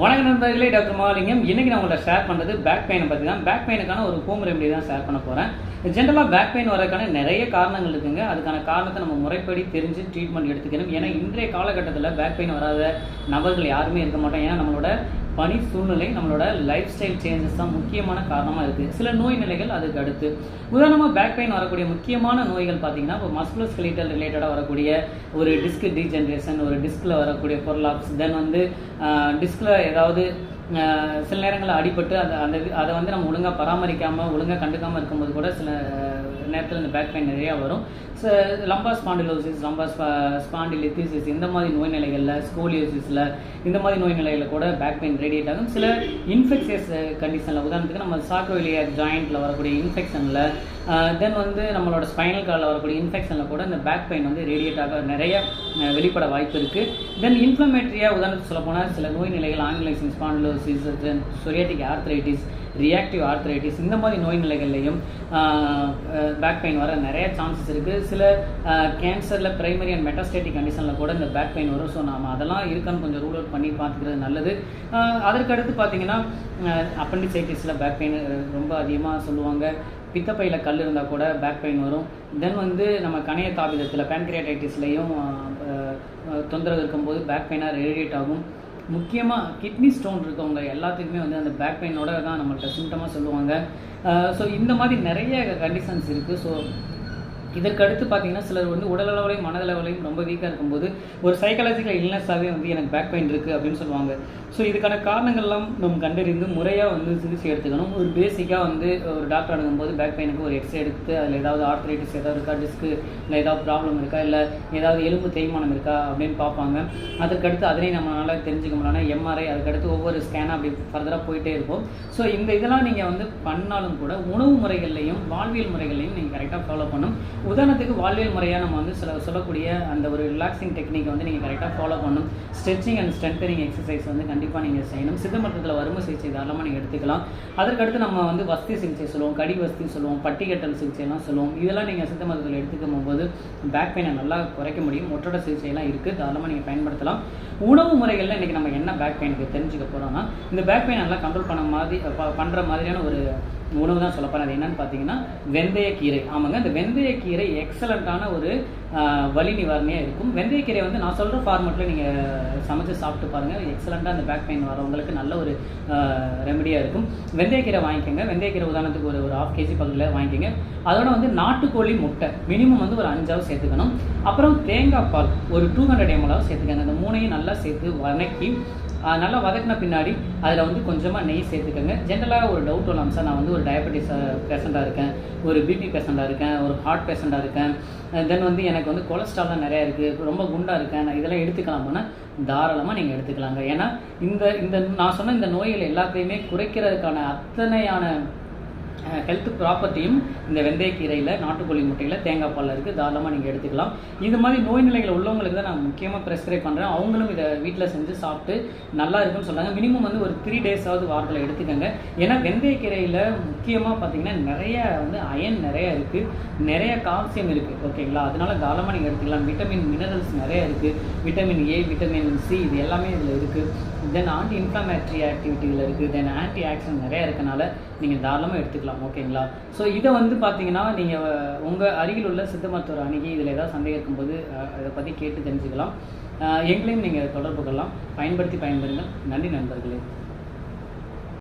வணக்கம் நண்பர்களே, டாக்டர் மகாலிங்கம். இன்னைக்கு நான் உங்கள்ட்ட ஷேர் பண்ணுறது பேக் பெயினை பற்றி தான். பேக் பெயினுக்கான ஒரு ஹோம் ரெமெடி தான் ஷேர் பண்ண போகிறேன். ஜென்ரலாக பேக் பெயின் வரதுக்கான நிறைய காரணங்கள் இருக்குங்க. அதுக்கான காரணத்தை நம்ம முறைப்படி தெரிஞ்சு ட்ரீட்மெண்ட் எடுத்துக்கணும். ஏன்னா இன்றைய காலகட்டத்தில் பேக் பெயின் வராத நபர்கள் யாருமே இருக்க மாட்டோம். ஏன்னா நம்மளோட பணி சூழ்நிலை, நம்மளோட லைஃப் ஸ்டைல் சேஞ்சஸ் தான் முக்கியமான காரணமாக இருக்குது. சில நோய் நிலைகள் அதுக்கு அடுத்து. உதாரணமாக பேக் பெயின் வரக்கூடிய முக்கியமான நோய்கள் பார்த்தீங்கன்னா, இப்போ மஸ்குலோஸ்கெலிட்டல் ரிலேட்டடாக வரக்கூடிய ஒரு டிஸ்க் டீஜென்ரேஷன், ஒரு டிஸ்கில் வரக்கூடிய பொர்லாப்ஸ், தென் வந்து டிஸ்கில் ஏதாவது சில நேரங்களில் அடிபட்டு அதை வந்து நம்ம ஒழுங்காக பராமரிக்காமல் ஒழுங்காக கண்டுக்காமல் இருக்கும்போது கூட சில நேரத்தில் இந்த பேக் பெயின் நிறையா வரும். லம்பார் ஸ்பாண்டிலோசிஸ், லம்பார் ஸ்பாண்டிலித்திசிஸ், இந்த மாதிரி நோய் நிலைகளில், ஸ்கோலியோசிஸில், இந்த மாதிரி நோய் நிலைகளில் கூட பேக் பெயின் ரேடியேட் ஆகும். சில இன்ஃபெக்ஷியஸ் கண்டிஷனில், உதாரணத்துக்கு நம்ம சாக்ரோயிலியாக் ஜாயிண்ட்டில் வரக்கூடிய இன்ஃபெக்ஷனில், தென் வந்து நம்மளோட ஸ்பைனல் கார்டில் வரக்கூடிய இன்ஃபெக்ஷனில் கூட இந்த பேக் பெயின் வந்து ரேடியேட் ஆக நிறைய வெளிப்பட வாய்ப்பு இருக்குது. தென் இன்ஃப்ளமேட்டரியாக உதாரணத்துக்கு சொல்ல போனால் சில நோய் நிலைகள் ஆங்கிலைசிங் ஸ்பாண்டிலோசிஸ், தென் சொரியாட்டிக் ஆர்த்ரைட்டிஸ், ரியாக்டிவ் ஆர்த்ரைட்டிஸ், இந்த மாதிரி நோய் நிலைகள்லையும் பேக் பெயின் வர நிறைய சான்சஸ் இருக்குது. சில கேன்சரில் பிரைமரி அண்ட் மெட்டாஸ்டேட்டிக் கண்டிஷனில் கூட இந்த பேக் பெயின் வரும். ஸோ நாம் அதெல்லாம் இருக்கான்னு கொஞ்சம் ரூல் அவுட் பண்ணி பார்த்துக்கிறது நல்லது. அதற்கடுத்து பார்த்தீங்கன்னா அப்பெண்டிசைட்டிஸில் பேக் பெயின் ரொம்ப அதிகமாக சொல்லுவாங்க. பித்தப்பையில் கல் இருந்தால் கூட பேக் பெயின் வரும். தென் வந்து நம்ம கணைய தாபிதத்தில் பேன்கிரியாடைட்டிஸ்லையும் தொந்தரவு இருக்கும்போது பேக் பெயினாக ரேடியேட் ஆகும். முக்கியமாக கிட்னி ஸ்டோன் இருக்கவங்க எல்லாத்துக்குமே வந்து அந்த பேக் பெயினோட தான் நம்மள்கிட்ட சிம்டமாக சொல்லுவாங்க. ஸோ இந்த மாதிரி நிறைய கண்டிஷன்ஸ் இருக்குது. ஸோ இதற்கு அடுத்து பார்த்தீங்கன்னா சிலர் வந்து உடலளவுலையும் மனதளவுலையும் ரொம்ப வீக்காக இருக்கும்போது ஒரு சைக்காலஜிக்கல் இல்னஸாகவே வந்து எனக்கு பேக் பெயின் இருக்குது அப்படின்னு சொல்லுவாங்க. ஸோ இதுக்கான காரணங்கள்லாம் நம்ம கண்டறிந்து முறையாக வந்து சிகிச்சை எடுத்துக்கணும். ஒரு பேசிக்காக வந்து ஒரு டாக்டர் அணுகும்போது பேக் பெயினுக்கு ஒரு எக்ஸ்ரே எடுத்து அதில் ஏதாவது ஆர்த்ரைட்டிஸ் ஏதாவது இருக்கா, டிஸ்க்கு இல்லை ஏதாவது ப்ராப்ளம் இருக்கா, இல்லை ஏதாவது எலும்பு தேய்மானம் இருக்கா அப்படின்னு பார்ப்பாங்க. அதுக்கடுத்து அதனையும் நம்மளால் தெரிஞ்சுக்க முடியலன்னா எம்ஆர்ஐ, அதுக்கடுத்து ஒவ்வொரு ஸ்கேனாக அப்படி ஃபர்தராக போயிட்டே இருக்கும். ஸோ இதெல்லாம் நீங்கள் வந்து பண்ணாலும் கூட உணவு முறைகள்லையும் வாழ்வியல் முறைகளையும் நீங்கள் கரெக்டாக ஃபாலோ பண்ணணும். உதாரணத்துக்கு வாழ்வியல் முறையாக நம்ம வந்து சொல்லக்கூடிய அந்த ஒரு ரிலாக்ஸிங் டெக்னிக் வந்து நீங்கள் கரெக்டாக ஃபாலோ பண்ணணும். ஸ்ட்ரெச்சிங் அண்ட் ஸ்ட்ரென்தனிங் எக்ஸசைஸ் வந்து கண்டிப்பாக நீங்கள் செய்யணும். சித்த மருத்துவத்தில் வரும சிகிச்சை தாராளமாக நீங்கள் எடுத்துக்கலாம். அதற்கடுத்து நம்ம வந்து வஸ்தி சிகிச்சை சொல்லுவோம், கடி வஸ்தி சொல்லுவோம், பட்டிகட்டல் சிகிச்சைலாம் சொல்லுவோம். இதெல்லாம் நீங்கள் சித்த மருத்துவத்தில் எடுத்துக்கும் போது பேக் பெயினை நல்லா குறைக்க முடியும். ஒற்றோட சிகிச்சையெல்லாம் இருக்குது, தாராளமாக நீங்கள் பயன்படுத்தலாம். உணவு முறைகளில் இன்றைக்கி நம்ம என்ன பேக் பெயினுக்கு தெரிஞ்சுக்க போகிறோம்னா, இந்த பேக் பெயின் நல்லா கண்ட்ரோல் பண்ணுற மாதிரியான ஒரு உணவு தான் சொல்ல போகிறேன். அது என்னன்னு பார்த்தீங்கன்னா வெந்தயக்கீரை. ஆமாங்க, இந்த வெந்தயக்கீரை எக்ஸலண்ட்டான ஒரு வலி நிவாரணியாக இருக்கும். வெந்தயக்கீரை வந்து நான் சொல்கிற ஃபார்மெட்டில் நீங்கள் சமைச்சு சாப்பிட்டு பாருங்கள். எக்ஸலண்ட்டாக அந்த பேக் பெயின் வரவங்களுக்கு நல்ல ஒரு ரெமடியாக இருக்கும். வெந்தயக்கீரை வாங்கிக்கோங்க. வெந்தயக்கீரை உதாரணத்துக்கு ஒரு 1/2 kg பக்கத்தில் வாங்கிக்கோங்க. அதோட வந்து நாட்டுக்கோழி முட்டை மினிமம் வந்து ஒரு 5 சேர்த்துக்கணும். அப்புறம் தேங்காய் பால் ஒரு 200 ml சேர்த்துக்கோங்க. இந்த மூணையும் நல்லா சேர்த்து வதக்கி நல்லா வதக்கின பின்னாடி அதில் வந்து கொஞ்சமாக நெய் சேர்த்துக்கோங்க. ஜென்ரலாக ஒரு டவுட் வரலாம் சார், நான் வந்து ஒரு டயபெட்டிஸ் பேஷண்ட்டாக இருக்கேன், ஒரு பிபி பேஷண்ட்டாக இருக்கேன், ஒரு ஹார்ட் பேஷண்ட்டாக இருக்கேன், தென் வந்து எனக்கு வந்து கொலஸ்ட்ரால்லாம் நிறையா இருக்குது, ரொம்ப குண்டாக இருக்கேன், நான் இதெல்லாம் எடுத்துக்கலாமான்னா தாராளமாக நீங்கள் எடுத்துக்கலாங்க. ஏன்னா இந்த நான் சொன்ன இந்த நோய்கள் எல்லாத்தையுமே குறைக்கிறதுக்கான அத்தனையான ஹெல்த் ப்ராப்பர்ட்டியும் இந்த வெந்தயக்கீரையில், நாட்டுக்கோழி முட்டையில், தேங்காய் பாலில் இருக்குது. தாராளமாக நீங்கள் எடுத்துக்கலாம். இது மாதிரி நோய் நிலைகள் உள்ளவங்களுக்கு தான் நான் முக்கியமாக ப்ரெஸ்கிரைப் பண்ணுறேன். அவங்களும் இதை வீட்டில் செஞ்சு சாப்பிட்டு நல்லா இருக்குன்னு சொல்கிறாங்க. மினிமம் வந்து ஒரு 3 days வாரத்தில் எடுத்துக்கோங்க. ஏன்னா வெந்தயக்கீரையில் முக்கியமாக பார்த்தீங்கன்னா நிறைய வந்து அயன் நிறையா இருக்குது, நிறைய கால்சியம் இருக்குது. ஓகேங்களா? அதனால தாராளமாக நீங்கள் எடுத்துக்கலாம். விட்டமின் மினரல்ஸ் நிறையா இருக்குது. விட்டமின் ஏ, விட்டமின் சி, இது எல்லாமே இதில் இருக்குது. தென் ஆன்டி இன்ஃப்ளமேட்டரி ஆக்டிவிட்டியில் இருக்குது. தென் ஆன்டி ஆக்சிடென்ட் நிறையா இருக்கனால நீங்கள் தாராளமாக எடுத்துக்கலாம். ஓகேங்களா? ஸோ இதை வந்து பார்த்தீங்கன்னா நீங்கள் உங்கள் அருகில் உள்ள சித்த மருத்துவர் அணுகி இதில் ஏதாவது சந்தேகம் இருக்கும்போது அதை பற்றி கேட்டு தெரிஞ்சுக்கலாம். எங்களையும் நீங்கள் தொடர்பு கொள்ளலாம். பயன்படுங்கள். நன்றி நண்பர்களே.